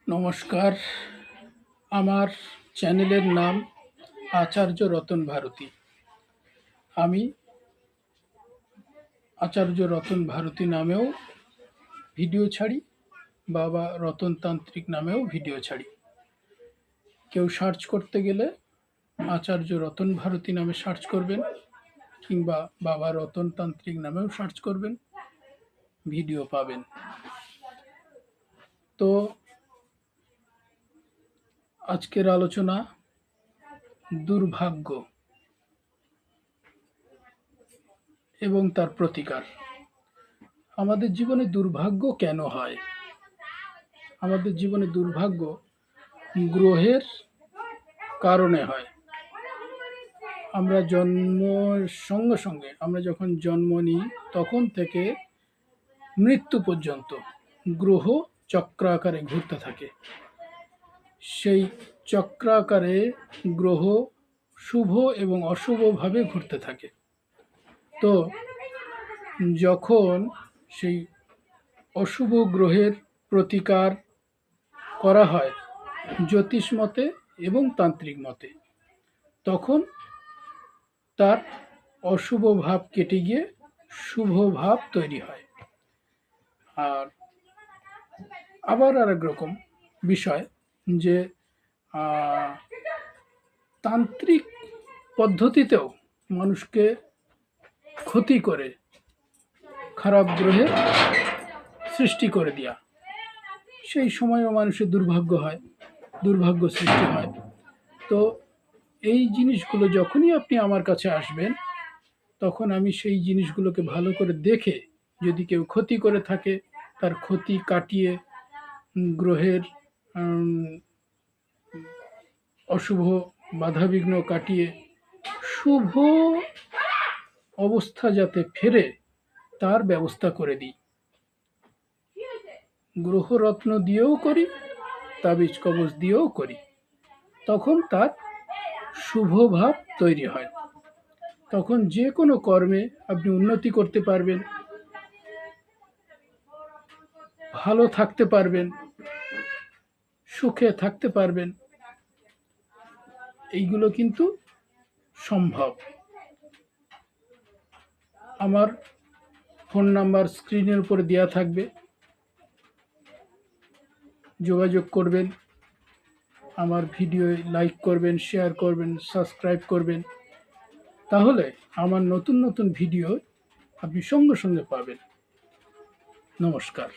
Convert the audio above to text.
নমস্কার। আমার চ্যানেলের নাম আচার্য রতন ভারতী। আমি আচার্য রতন ভারতী নামেও ভিডিও ছাড়ি, বাবা রতনতান্ত্রিক নামেও ভিডিও ছাড়ি। কেউ সার্চ করতে গেলে আচার্য রতন ভারতী নামে সার্চ করবেন, কিংবা বাবা রতনতান্ত্রিক নামেও সার্চ করবেন, ভিডিও পাবেন। তো আজকের আলোচনা দুর্ভাগ্য এবং তার প্রতিকার। আমাদের জীবনে দুর্ভাগ্য কেন হয়? আমাদের জীবনে দুর্ভাগ্য গ্রহের কারণে হয়। আমরা জন্মের সঙ্গে সঙ্গে, আমরা যখন জন্ম নিই তখন থেকে মৃত্যু পর্যন্ত গ্রহ চক্রাকারে ঘুরতে থাকে। সেই চক্রাকারে গ্রহ শুভ এবং অশুভভাবে ঘুরতে থাকে। তো যখন সেই অশুভ গ্রহের প্রতিকার করা হয় জ্যোতিষ মতে এবং তান্ত্রিক মতে, তখন তার অশুভ ভাব কেটে গিয়ে শুভ ভাব তৈরি হয়। আর আবার আরেক রকম বিষয় যে তান্ত্রিক পদ্ধতিতেও মানুষকে ক্ষতি করে খারাপ গ্রহের সৃষ্টি করে দেয়া, সেই সময়ও মানুষের দুর্ভাগ্য সৃষ্টি হয়। তো এই জিনিসগুলো যখনই আপনি আমার কাছে আসবেন, তখন আমি সেই জিনিসগুলোকে ভালো করে দেখে, যদি কেউ ক্ষতি করে থাকে তার ক্ষতি কাটিয়ে, গ্রহের অশুভ বাধাবিঘ্ন কাটিয়ে শুভ অবস্থা যাতে ফেরে তার ব্যবস্থা করে দিই। গ্রহরত্ন দিয়েও করি, তাবিজ কবজ দিয়েও করি। তখন তার শুভ ভাব তৈরি হয়। তখন যে কোনো কর্মে আপনি উন্নতি করতে পারবেন, ভালো থাকতে পারবেন, সুখে থাকতে পারবেন। এইগুলো কিন্তু সম্ভব। আমার ফোন নাম্বার স্ক্রিনের উপরে দেওয়া থাকবে, যোগাযোগ করবেন। আমার ভিডিও লাইক করবেন, শেয়ার করবেন, সাবস্ক্রাইব করবেন। তাহলে আমার নতুন নতুন ভিডিও আপনি সঙ্গে সঙ্গে পাবেন। নমস্কার।